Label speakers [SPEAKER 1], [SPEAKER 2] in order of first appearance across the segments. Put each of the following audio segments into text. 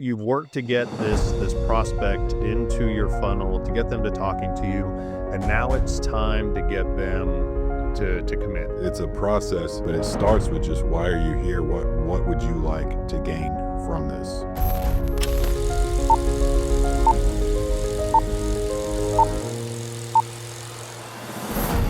[SPEAKER 1] You've worked to get this prospect into your funnel, to get them to talking to you, and now it's time to get them to commit.
[SPEAKER 2] It's a process, but it starts with just why are you here? What would you like to gain from this?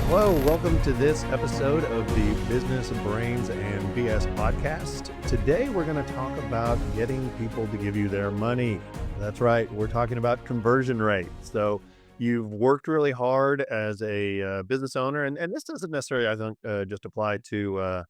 [SPEAKER 1] Hello, welcome to this episode of the Business Brains and BS podcast. Today we're going to talk about getting people to give you their money. That's right, we're talking about conversion rate. So you've worked really hard as a business owner, and this doesn't necessarily, I think, just apply to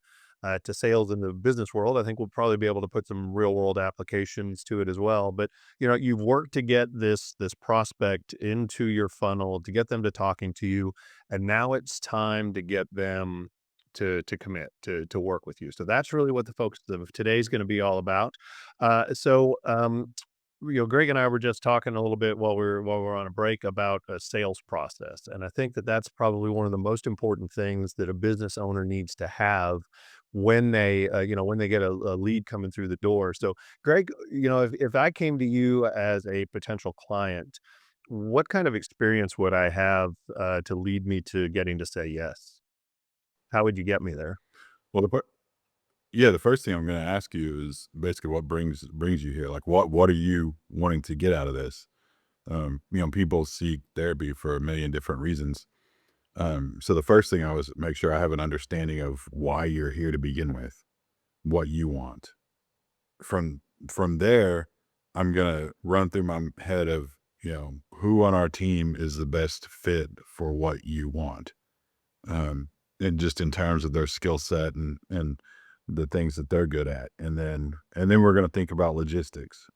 [SPEAKER 1] sales in the business world. I think we'll probably be able to put some real world applications to it as well. But you've worked to get this prospect into your funnel, to get them to talking to you, and now it's time to get them to commit to work with you. So that's really what the focus of today is going to be all about. Greg and I were just talking a little bit while we're on a break about a sales process, and I think that that's probably one of the most important things that a business owner needs to have when they get a lead coming through the door. So, Greg, if I came to you as a potential client, what kind of experience would I have to lead me to getting to say yes? How would you get me there?
[SPEAKER 2] Well, the first thing I'm going to ask you is basically what brings you here. Like, what are you wanting to get out of this? People seek therapy for a million different reasons. So the first thing I was make sure I have an understanding of why you're here to begin with, what you want. From there, I'm gonna run through my head of who on our team is the best fit for what you want, and just in terms of their skill set and the things that they're good at, and then we're gonna think about logistics.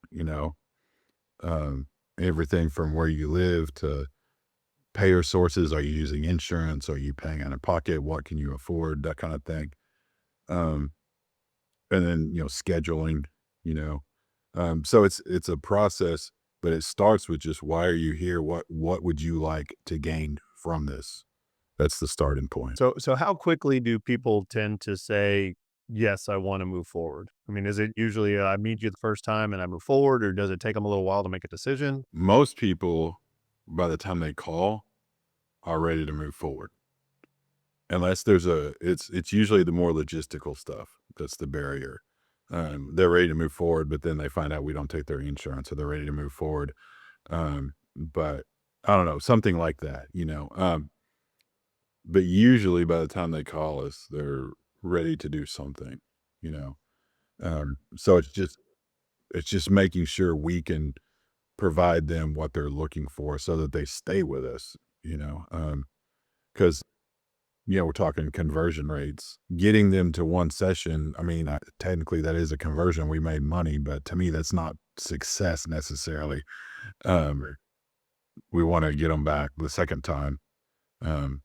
[SPEAKER 2] Um, Everything from where you live to payer sources. Are you using insurance? Are you paying out of pocket? What can you afford? That kind of thing. Um, and then scheduling. You know, so it's a process, but it starts with just why are you here? What would you like to gain from this? That's the starting point.
[SPEAKER 1] So how quickly do people tend to say, yes, I want to move forward? I mean, is it usually I meet you the first time and I move forward, or does it take them a little while to make a decision?
[SPEAKER 2] Most people, by the time they call, are ready to move forward. Unless it's usually the more logistical stuff that's the barrier. They're ready to move forward, but then they find out we don't take their insurance, so they're ready to move forward. But I don't know, something like that. But usually by the time they call us, they're ready to do something. You know, so it's just making sure we can provide them what they're looking for, so that they stay with us. Because we're talking conversion rates. Getting them to one session, I mean, technically that is a conversion. We made money, but to me, that's not success necessarily. Um, we want to get them back the second time. Um,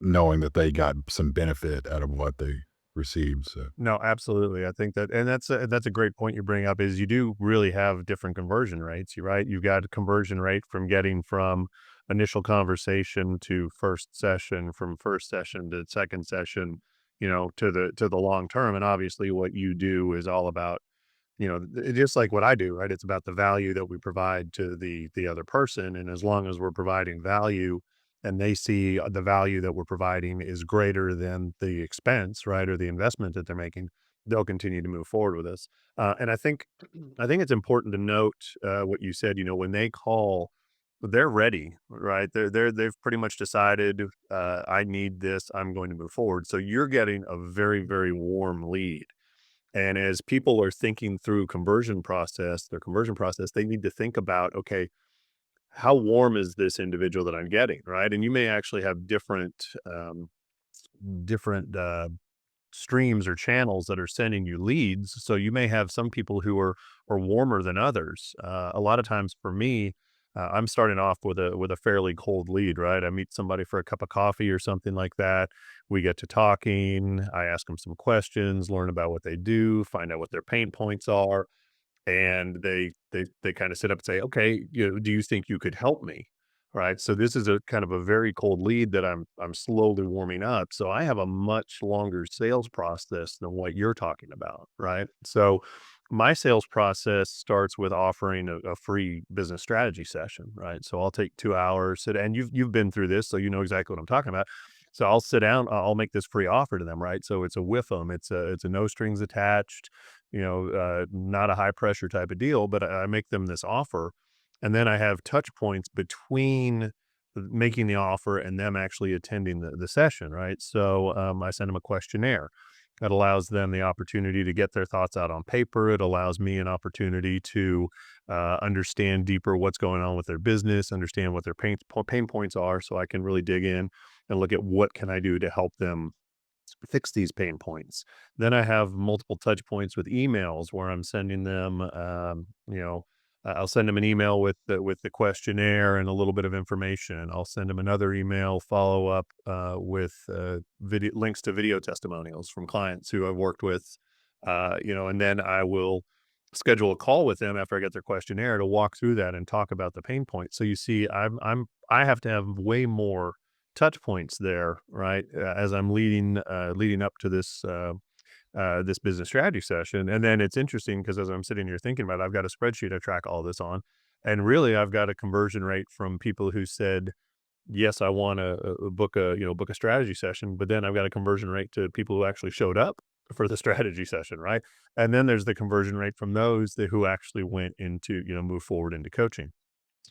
[SPEAKER 2] knowing that they got some benefit out of what they received. So,
[SPEAKER 1] No, absolutely. I think that, and that's a great point you bring up. Is you do really have different conversion rates, right? You've got a conversion rate from getting from initial conversation to first session, from first session to second session, to the long term. And obviously, what you do is all about just like what I do, right? It's about the value that we provide to the other person, and as long as we're providing value, and they see the value that we're providing is greater than the expense, right, or the investment that they're making, they'll continue to move forward with us. And I think, I think it's important to note what you said. When they call, they're ready, right? They've pretty much decided, I need this. I'm going to move forward. So you're getting a very, very warm lead, and as people are thinking through their conversion process, they need to think about, okay, how warm is this individual that I'm getting, right? And you may actually have different streams or channels that are sending you leads. So you may have some people who are warmer than others. A lot of times for me, I'm starting off with a fairly cold lead, right? I meet somebody for a cup of coffee or something like that. We get to talking. I ask them some questions, learn about what they do, find out what their pain points are, and they kind of sit up and say, okay, do you think you could help me? Right. So this is a kind of a very cold lead that I'm slowly warming up. So I have a much longer sales process than what you're talking about. Right. So My sales process starts with offering a free business strategy session, right? So I'll take 2 hours, and you've been through this, so you know exactly what I'm talking about. So I'll sit down, I'll make this free offer to them, right? So it's a with them, it's a no strings attached, not a high pressure type of deal, but I make them this offer, and then I have touch points between making the offer and them actually attending the session, right? So I send them a questionnaire that allows them the opportunity to get their thoughts out on paper. It allows me an opportunity to understand deeper what's going on with their business, understand what their pain points are, so I can really dig in and look at what can I do to help them fix these pain points. Then I have multiple touch points with emails where I'm sending them, I'll send them an email with the questionnaire and a little bit of information. I'll send them another email follow up with video links to video testimonials from clients who I've worked with, and then I will schedule a call with them after I get their questionnaire to walk through that and talk about the pain points. So you see, I have to have way more touch points there, right? As I'm leading up to this business strategy session, and then it's interesting because as I'm sitting here thinking about it, I've got a spreadsheet I track all this on, and really I've got a conversion rate from people who said yes, I want to book a strategy session, but then I've got a conversion rate to people who actually showed up for the strategy session, right? And then there's the conversion rate from those who actually went into move forward into coaching.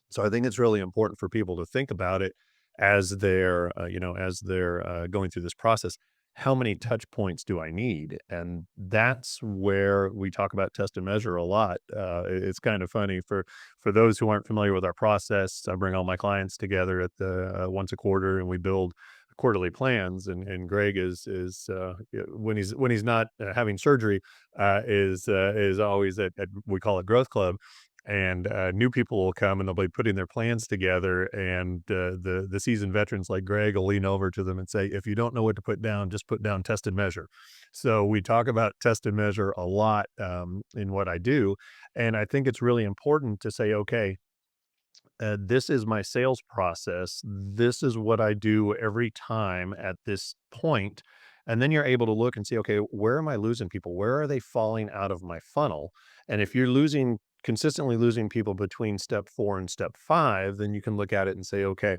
[SPEAKER 1] So I think it's really important for people to think about it as they're going through this process. How many touch points do I need? And that's where we talk about test and measure a lot. It's kind of funny for those who aren't familiar with our process. I bring all my clients together at the once a quarter, and we build quarterly plans. And Greg when he's not having surgery is always at we call it Growth Club, and new people will come and they'll be putting their plans together, and the seasoned veterans like Greg will lean over to them and say, if you don't know what to put down, just put down test and measure. So we talk about test and measure a lot in what I do, and I think it's really important to say, okay, this is my sales process. This is what I do every time at this point. And then you're able to look and see, okay, where am I losing people? Where are they falling out of my funnel? And if you're consistently losing people between step 4 and step 5, then you can look at it and say, okay,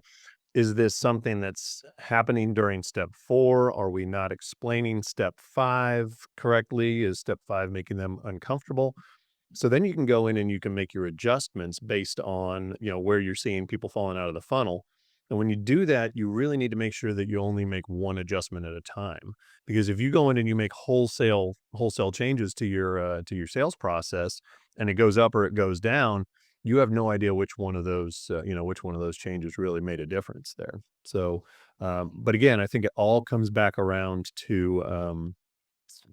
[SPEAKER 1] is this something that's happening during step 4? Are we not explaining step 5 correctly? Is step 5 making them uncomfortable? So then you can go in and you can make your adjustments based on, where you're seeing people falling out of the funnel. And when you do that, you really need to make sure that you only make one adjustment at a time. Because if you go in and you make wholesale changes to your sales process, and it goes up or it goes down, you have no idea which one of those changes really made a difference there. So, but again, I think it all comes back around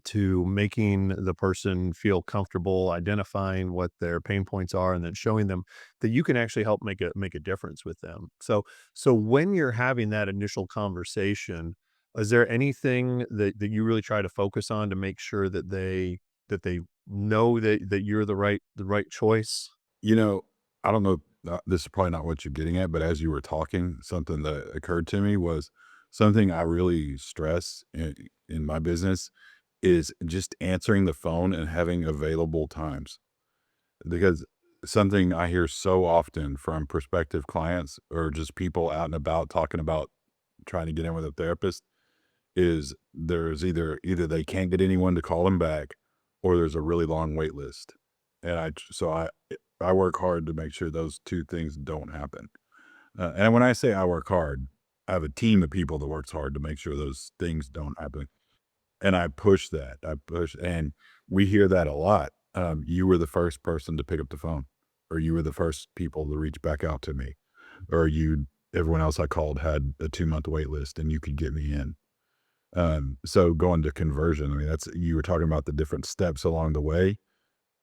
[SPEAKER 1] to making the person feel comfortable identifying what their pain points are, and then showing them that you can actually help make a difference with them. So when you're having that initial conversation, is there anything that you really try to focus on to make sure that they know that you're the right choice?
[SPEAKER 2] You know, I don't know, this is probably not what you're getting at, but as you were talking, something that occurred to me was something I really stress in my business is just answering the phone and having available times. Because something I hear so often from prospective clients or just people out and about talking about trying to get in with a therapist is there's either they can't get anyone to call them back, or there's a really long wait list. And I work hard to make sure those 2 things don't happen. And when I say I work hard, I have a team of people that works hard to make sure those things don't happen. And I push that. I push, and we hear that a lot. You were the first person to pick up the phone, or you were the first people to reach back out to me, or everyone else I called had a 2-month wait list and you could get me in. So going to conversion, I mean, you were talking about the different steps along the way.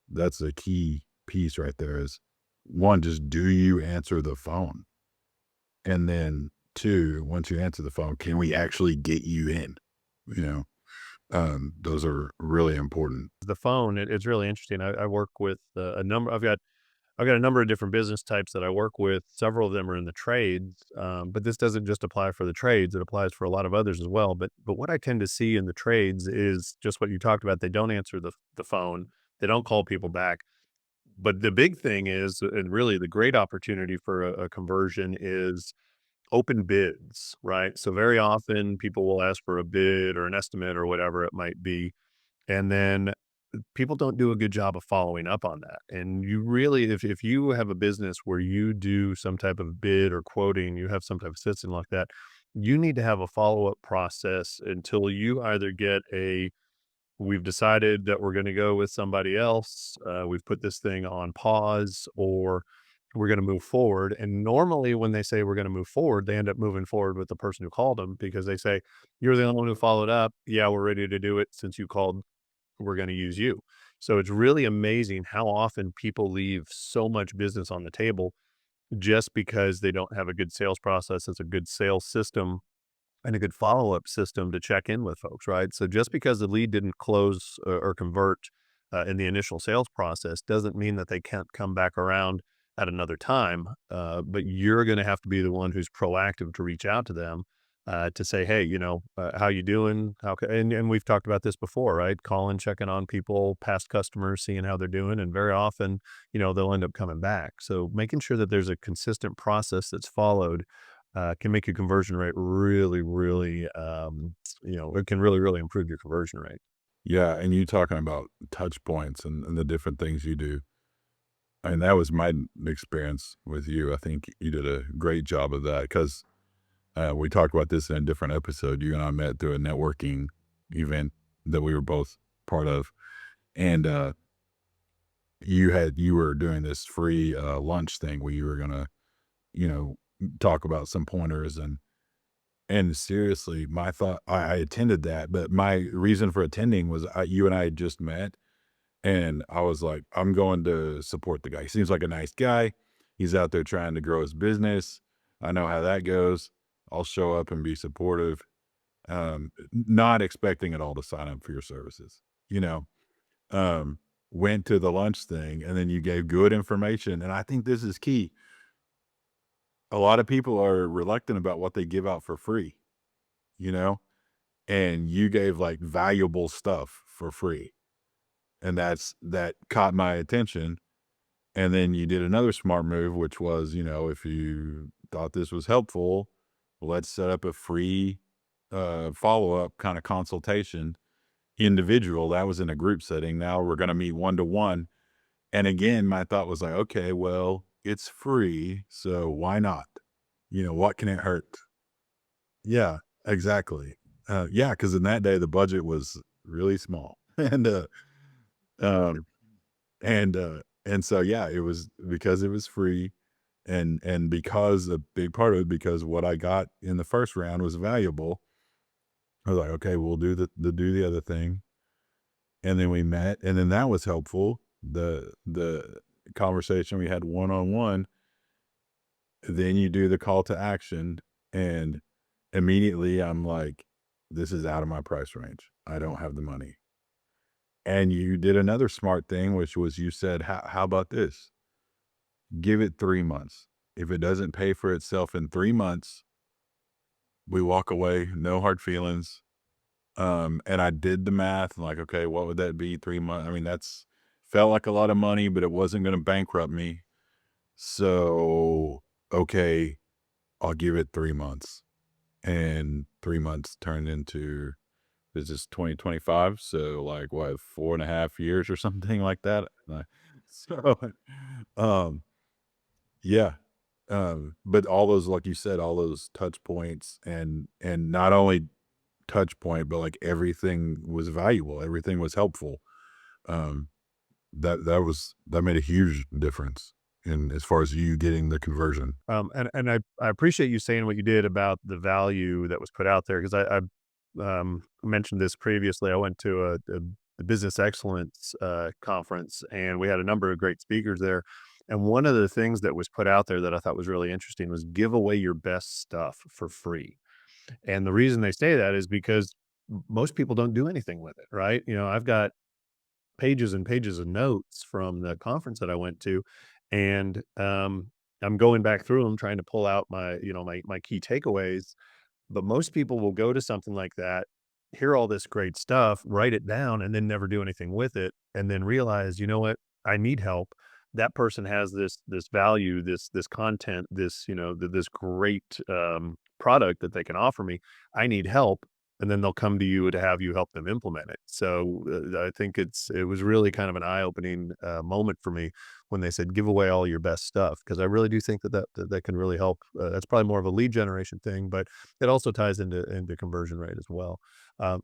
[SPEAKER 2] That's a key piece right there is, 1, just do you answer the phone? And then 2, once you answer the phone, can we actually get you in? You know, those are really important.
[SPEAKER 1] The phone, it's really interesting. I work with a number. I've got a number of different business types that I work with. Several of them are in the trades, but this doesn't just apply for the trades. It applies for a lot of others as well. But what I tend to see in the trades is just what you talked about. They don't answer the phone. They don't call people back. But the big thing is, and really the great opportunity for a conversion is open bids, right? So very often people will ask for a bid or an estimate or whatever it might be. And then people don't do a good job of following up on that. And you really, if you have a business where you do some type of bid or quoting, you have some type of system like that, you need to have a follow-up process until you either get a we've decided that we're going to go with somebody else. We've put this thing on pause, or we're going to move forward. And normally, when they say we're going to move forward, they end up moving forward with the person who called them because they say, "You're the only one who followed up. Yeah, we're ready to do it since you called. We're going to use you." So it's really amazing how often people leave so much business on the table just because they don't have a good sales process. It's a good sales system and a good follow-up system to check in with folks, right? So just because the lead didn't close or convert in the initial sales process doesn't mean that they can't come back around at another time. But you're going to have to be the one who's proactive to reach out to them to say, "Hey, how you doing? And we've talked about this before, right? Calling, checking on people, past customers, seeing how they're doing, and very often, they'll end up coming back. So making sure that there's a consistent process that's followed can make your conversion rate really, really, it can really, really improve your conversion rate.
[SPEAKER 2] Yeah, and you talking about touch points and the different things you do. And that was my experience with you. I think you did a great job of that because we talked about this in a different episode. You and I met through a networking event that we were both part of, and you were doing this free lunch thing where you were gonna, you know, talk about some pointers and seriously, my thought I attended that, but my reason for attending was you and I had just met, and I was like, I'm going to support the guy. He seems like a nice guy. He's out there trying to grow his business. I know how that goes. I'll show up and be supportive, not expecting at all to sign up for your services. You know, um, went to the lunch thing, and then you gave good information. And I think this is key. A lot of people are reluctant about what they give out for free, you know, and you gave like valuable stuff for free. And that caught my attention. And then you did another smart move, which was, if you thought this was helpful, let's set up a free follow-up kind of consultation individual. That was in a group setting. Now we're going to meet one to one. And again, my thought was like, okay, well, it's free. So why not? What can it hurt? Yeah, exactly. Yeah. Cause in that day, the budget was really small. Um, and so, yeah, it was because it was free and because a big part of it, because what I got in the first round was valuable. I was like, okay, we'll do the other thing. And then we met and then that was helpful. The conversation we had one on one, then you do the call to action and immediately I'm like, this is out of my price range. I don't have the money. And you did another smart thing, which was you said, how about this? Give it 3 months. If it doesn't pay for itself in 3 months, we walk away, no hard feelings. And I did the math and like, okay, what would that be? 3 months. I mean, that's felt like a lot of money, but it wasn't going to bankrupt me. So, okay, I'll give it 3 months. And 3 months turned into this is 2025. So like what, 4.5 years or something like that. So, um, yeah. But all those, like you said, all those touch points and not only touch point, but like everything was valuable. Everything was helpful. Um, that made a huge difference in as far as you getting the conversion.
[SPEAKER 1] And I appreciate you saying what you did about the value that was put out there because I mentioned this previously. I went to a business excellence conference and we had a number of great speakers there. And one of the things that was put out there that I thought was really interesting was give away your best stuff for free. And the reason they say that is because most people don't do anything with it, right? I've got pages and pages of notes from the conference that I went to, and I'm going back through them trying to pull out my key takeaways. But most people will go to something like that. hear all this great stuff, write it down, and then never do anything with it, and then realize, you know what, I need help. That person has this value, this content, this this great product that they can offer me. I need help, and then they'll come to you to have you help them implement it. So I think it was really kind of an eye opening moment for me when they said give away all your best stuff, because I really do think that can really help. That's probably more of a lead generation thing, but it also ties into conversion rate as well.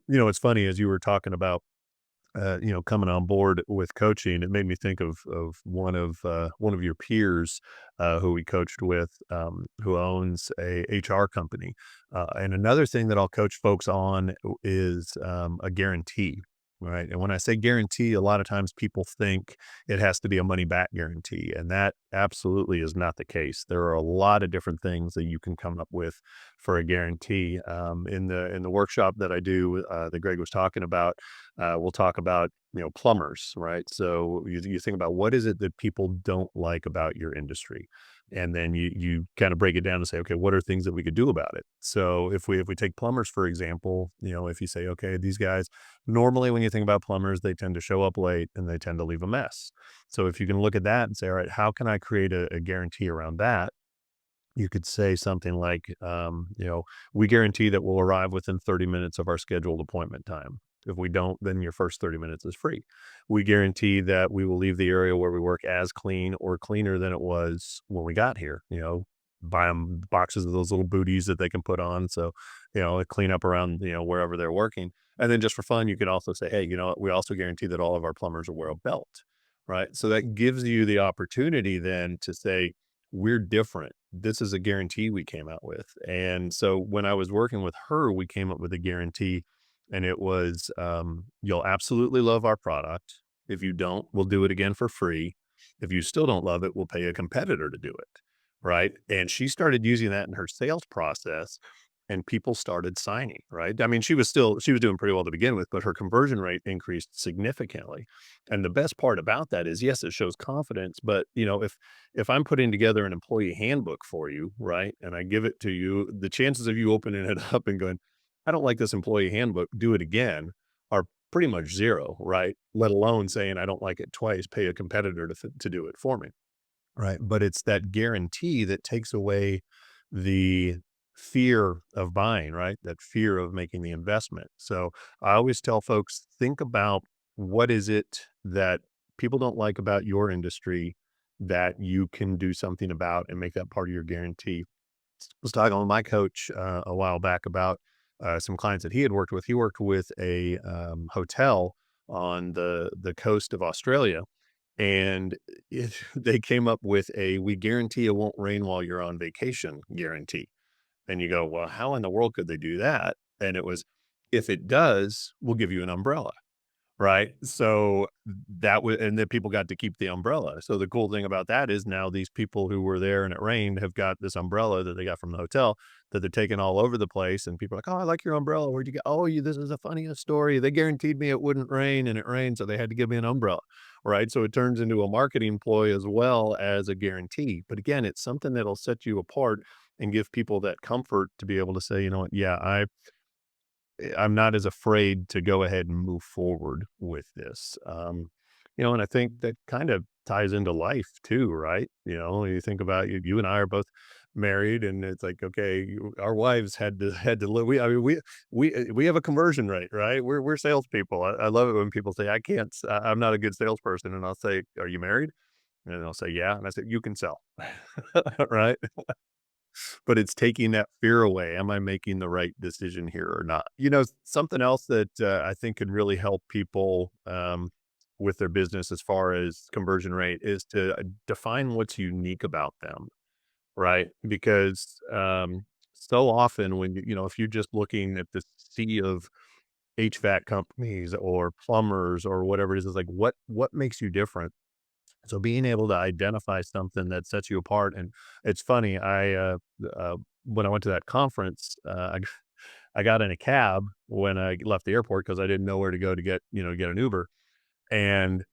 [SPEAKER 1] It's funny as you were talking about, coming on board with coaching. It made me think of one of your peers who we coached with, who owns a HR company. And another thing that I'll coach folks on is a guarantee. Right. And when I say guarantee, a lot of times people think it has to be a money back guarantee. And that absolutely is not the case. There are a lot of different things that you can come up with for a guarantee. In the workshop that I do, that Greg was talking about, we'll talk about, plumbers, right? So you think about what is it that people don't like about your industry, and then you kind of break it down and say, okay, what are things that we could do about it? So if we take plumbers for example, if you say, okay, these guys normally when you think about plumbers, they tend to show up late and they tend to leave a mess. So if you can look at that and say, all right, how can I create a guarantee around that? You could say something like, we guarantee that we'll arrive within 30 minutes of our scheduled appointment time. If we don't, then your first 30 minutes is free. We guarantee that we will leave the area where we work as clean or cleaner than it was when we got here. Buy them boxes of those little booties that they can put on. So, clean up around, wherever they're working. And then just for fun, you could also say, hey, you know what? We also guarantee that all of our plumbers will wear a belt. Right. So that gives you the opportunity then to say, we're different. This is a guarantee we came out with. And so when I was working with her, we came up with a guarantee, and it was, you'll absolutely love our product. If you don't, we'll do it again for free. If you still don't love it, we'll pay a competitor to do it. Right. And she started using that in her sales process, and people started signing. Right. I mean, she was doing pretty well to begin with, but her conversion rate increased significantly. And the best part about that is, yes, it shows confidence, but if I'm putting together an employee handbook for you, right, and I give it to you, the chances of you opening it up and going, I don't like this employee handbook, do it again, are pretty much zero, right? Let alone saying I don't like it twice, pay a competitor to do it for me. Right, but it's that guarantee that takes away the fear of buying, right? That fear of making the investment. So I always tell folks, think about what is it that people don't like about your industry that you can do something about and make that part of your guarantee. Was talking with my coach a while back about some clients that he had worked with. He worked with a hotel on the coast of Australia, and they came up with a "we guarantee it won't rain while you're on vacation" guarantee. And you go, well, how in the world could they do that? And it was, if it does, we'll give you an umbrella. Right? So that was, and then people got to keep the umbrella. So the cool thing about that is now these people who were there and it rained have got this umbrella that they got from the hotel that they're taking all over the place. And people are like, oh, I like your umbrella. Where'd you get? Oh, this is the funniest story. They guaranteed me it wouldn't rain, and it rained. So they had to give me an umbrella. Right. So it turns into a marketing ploy as well as a guarantee. But again, it's something that'll set you apart and give people that comfort to be able to say, you know what? Yeah, I'm not as afraid to go ahead and move forward with this. And I think that kind of ties into life too, right? You think about you and I are both married, and it's like, okay, our wives had to live. We have a conversion rate, right? We're salespeople. I love it when people say, I can't, I'm not a good salesperson. And I'll say, are you married? And they'll say, yeah. And I said, you can sell. Right. But it's taking that fear away. Am I making the right decision here or not? Something else that I think can really help people with their business as far as conversion rate is to define what's unique about them, right? Because so often when if you're just looking at the sea of HVAC companies or plumbers or whatever it is, it's like what makes you different? So being able to identify something that sets you apart. And it's funny, when I went to that conference, I got in a cab when I left the airport because I didn't know where to go to get an Uber. And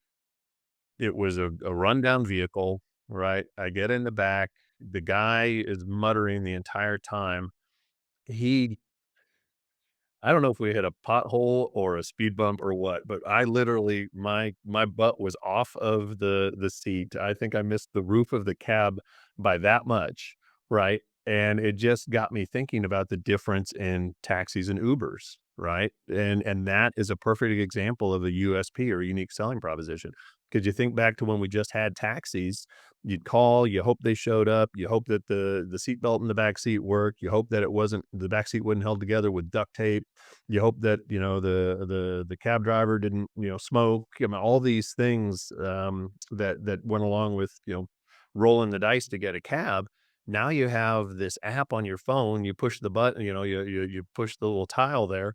[SPEAKER 1] it was a rundown vehicle, right? I get in the back. The guy is muttering the entire time. He I don't know if we hit a pothole or a speed bump or what, but I literally my butt was off of the seat. I think I missed the roof of the cab by that much, right? And it just got me thinking about the difference in taxis and Ubers, right? And that is a perfect example of a USP or unique selling proposition. Because you think back to when we just had taxis, you'd call, you hope they showed up, you hope that the seatbelt in the back seat worked, you hope that it wasn't the back seat wasn't held together with duct tape, you hope that, the cab driver didn't, smoke. I mean, all these things, that went along with, rolling the dice to get a cab. Now you have this app on your phone, you push the button, you push the little tile there,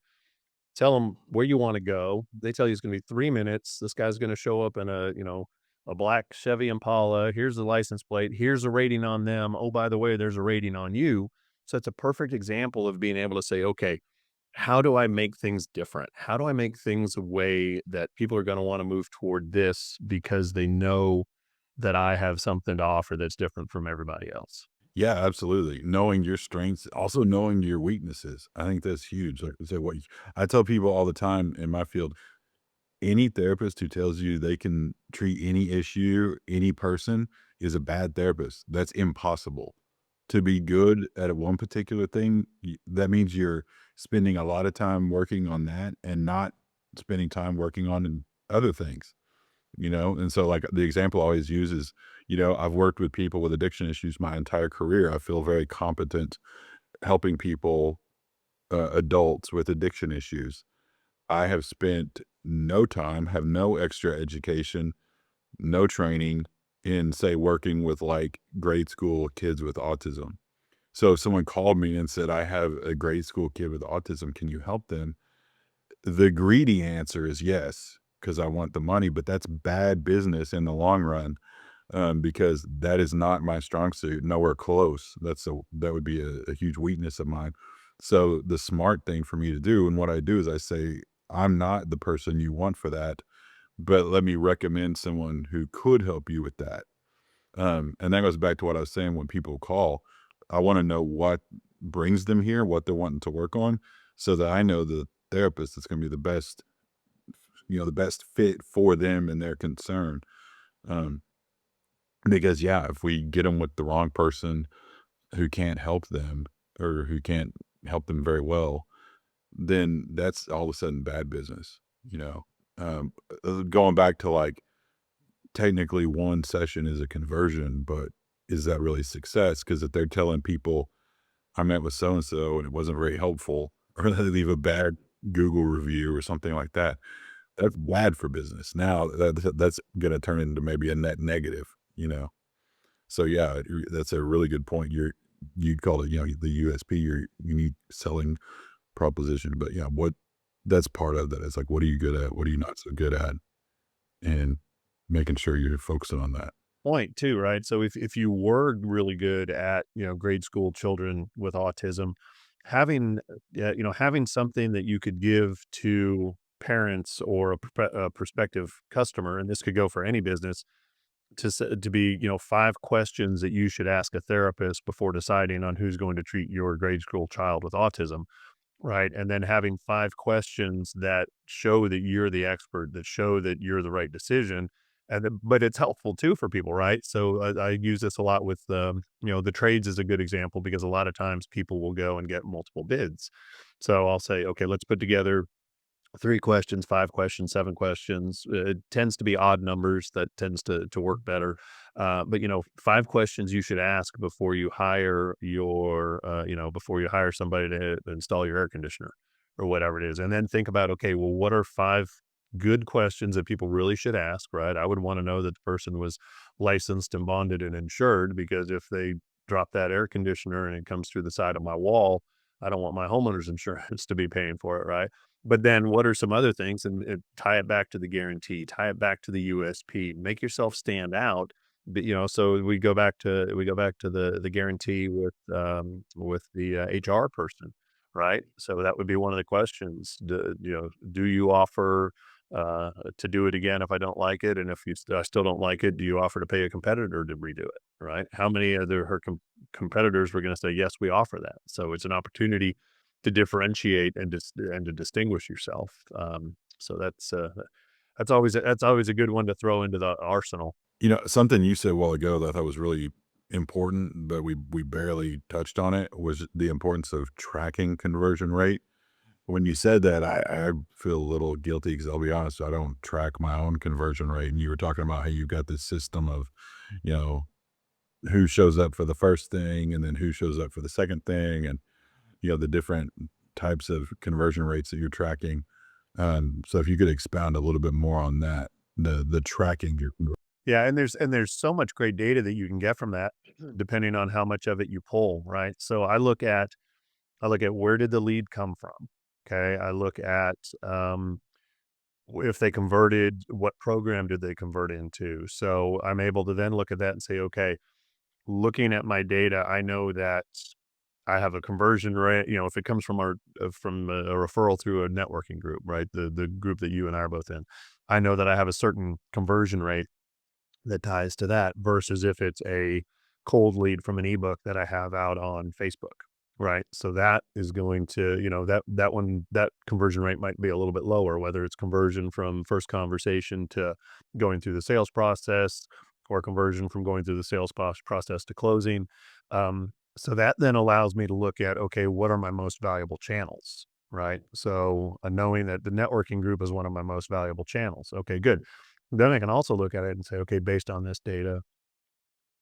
[SPEAKER 1] tell them where you wanna go. They tell you it's gonna be 3 minutes. This guy's gonna show up in a black Chevy Impala. Here's the license plate. Here's a rating on them. Oh, by the way, there's a rating on you. So it's a perfect example of being able to say, "Okay, how do I make things different? How do I make things a way that people are gonna wanna move toward this because they know that I have something to offer that's different from everybody else?"
[SPEAKER 2] Yeah, absolutely. Knowing your strengths, also knowing your weaknesses. I think that's huge. Like I said, I tell people all the time in my field, any therapist who tells you they can treat any issue, any person is a bad therapist. That's impossible. To be good at one particular thing, that means you're spending a lot of time working on that and not spending time working on other things, you know? And so, like, the example I always use is, I've worked with people with addiction issues my entire career. I feel very competent helping people, adults with addiction issues. I have spent no time, have no extra education, no training in, say, working with like grade school kids with autism. So if someone called me and said, I have a grade school kid with autism, can you help them? The greedy answer is yes, because I want the money, but that's bad business in the long run, because that is not my strong suit, nowhere close. That would be a huge weakness of mine. So the smart thing for me to do, and what I do is I say, I'm not the person you want for that, but let me recommend someone who could help you with that. And that goes back to what I was saying when people call. I want to know what brings them here, what they're wanting to work on, so that I know the therapist that's going to be the best fit for them and their concern. Um, because yeah, if we get them with the wrong person who can't help them or who can't help them very well, then that's all of a sudden bad business. You know, going back to like technically one session is a conversion, but is that really success? Because if they're telling people I met with so and so and it wasn't very helpful, or they leave a bad Google review or something like that, that's bad for business. Now that's going to turn into maybe a net negative, you know. So yeah, that's a really good point. You call it, the USP, your unique selling proposition. But yeah, what that's part of that. It's like, what are you good at? What are you not so good at? And making sure you're focusing on that.
[SPEAKER 1] Point too, right? So if you were really good at, grade school children with autism, having, having something that you could give to parents or a prospective customer, and this could go for any business, to be, 5 questions that you should ask a therapist before deciding on who's going to treat your grade school child with autism. Right, and then having 5 questions that show that you're the expert, that show that you're the right decision, and then but it's helpful too for people, right? So, I use this a lot with, the trades is a good example because a lot of times people will go and get multiple bids. So, I'll say, "Okay, let's put together 3 questions, 5 questions, 7 questions." It tends to be odd numbers that tends to work better. But, 5 questions you should ask before you hire before you hire somebody to install your air conditioner or whatever it is. And then think about, okay, well, what are 5 good questions that people really should ask, right? I would wanna know that the person was licensed and bonded and insured, because if they drop that air conditioner and it comes through the side of my wall, I don't want my homeowner's insurance to be paying for it, right? But then what are some other things, and tie it back to the guarantee, tie it back to the USP, make yourself stand out. But, so we go back to the guarantee with the HR person, right? So that would be one of the questions. Do you offer to do it again if I don't like it? And if I still don't like it, do you offer to pay a competitor to redo it? Right? How many other her competitors were going to say, yes, we offer that? So it's an opportunity to differentiate and to distinguish yourself. So that's always a good one to throw into the arsenal.
[SPEAKER 2] Something you said a while ago that I thought was really important, but we barely touched on it, was the importance of tracking conversion rate. When you said that, I feel a little guilty because I'll be honest, I don't track my own conversion rate. And you were talking about how you've got this system of, you know, who shows up for the first thing and then who shows up for the second thing, and the different types of conversion rates that you're tracking. So if you could expound a little bit more on that, the tracking your
[SPEAKER 1] Yeah, and there's so much great data that you can get from that, depending on how much of it you pull, right? So I look at where did the lead come from? Okay, I look at if they converted, what program did they convert into? So I'm able to then look at that and say, okay, looking at my data, I know that I have a conversion rate. If it comes from a referral through a networking group, right? The group that you and I are both in, I know that I have a certain conversion rate that ties to that versus if it's a cold lead from an ebook that I have out on Facebook, right? So that is going to, that conversion rate might be a little bit lower, whether it's conversion from first conversation to going through the sales process or conversion from going through the sales process to closing. So that then allows me to look at, okay, what are my most valuable channels? Right. So knowing that the networking group is one of my most valuable channels. Okay, good. Then I can also look at it and say, okay, based on this data,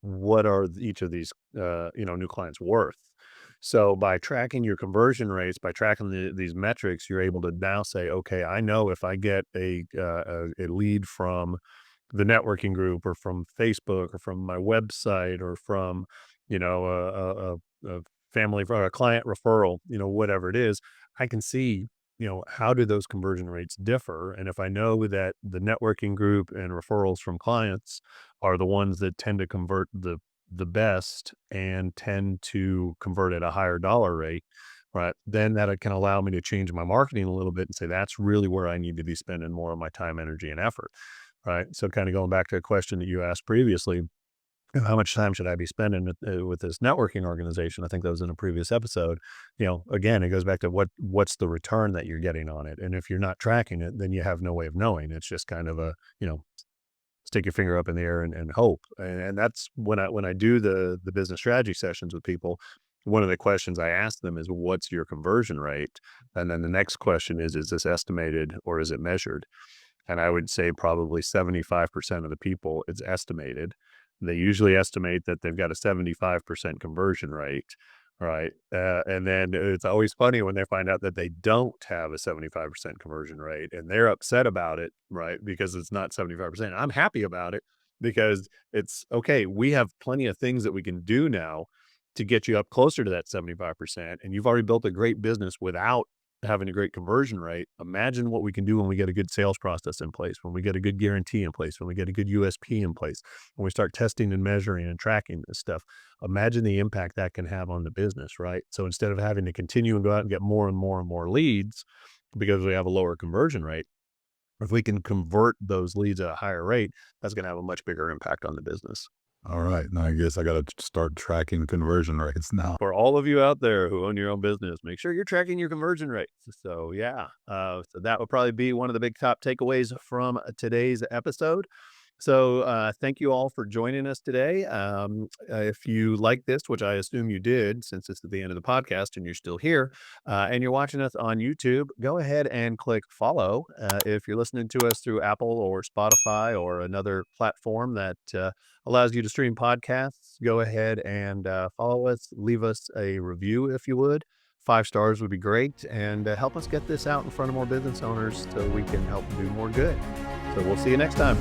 [SPEAKER 1] what are each of these, new clients worth? So by tracking your conversion rates, by tracking these metrics, you're able to now say, okay, I know if I get a lead from the networking group or from Facebook or from my website or from, a family or a client referral, whatever it is, I can see, how do those conversion rates differ? And if I know that the networking group and referrals from clients are the ones that tend to convert the best and tend to convert at a higher dollar rate, right? Then that can allow me to change my marketing a little bit and say that's really where I need to be spending more of my time, energy, and effort. Right. So kind of going back to a question that you asked previously, how much time should I be spending with this networking organization? I think that was in a previous episode. Again, it goes back to what's the return that you're getting on it. And if you're not tracking it, then you have no way of knowing. It's just kind of stick your finger up in the air and hope. And that's when I do the business strategy sessions with people. One of the questions I ask them is, what's your conversion rate? And then the next question is this estimated or is it measured? And I would say probably 75% of the people, it's estimated. They usually estimate that they've got a 75% conversion rate, right? And then it's always funny when they find out that they don't have a 75% conversion rate and they're upset about it, right? Because it's not 75%. I'm happy about it because it's okay. We have plenty of things that we can do now to get you up closer to that 75%. And you've already built a great business without having a great conversion rate. Imagine what we can do when we get a good sales process in place, when we get a good guarantee in place, when we get a good USP in place, when we start testing and measuring and tracking this stuff. Imagine the impact that can have on the business, right? So instead of having to continue and go out and get more and more and more leads because we have a lower conversion rate, if we can convert those leads at a higher rate, that's going to have a much bigger impact on the business.
[SPEAKER 2] All right. Now I guess I got to start tracking conversion rates now.
[SPEAKER 1] For all of you out there who own your own business, make sure you're tracking your conversion rates. So yeah, so that would probably be one of the big top takeaways from today's episode. So thank you all for joining us today. If you like this, which I assume you did, since it's at the end of the podcast and you're still here, and you're watching us on YouTube, go ahead and click follow. If you're listening to us through Apple or Spotify or another platform that allows you to stream podcasts, go ahead and follow us. Leave us a review if you would. 5 stars would be great, and help us get this out in front of more business owners so we can help do more good. So we'll see you next time.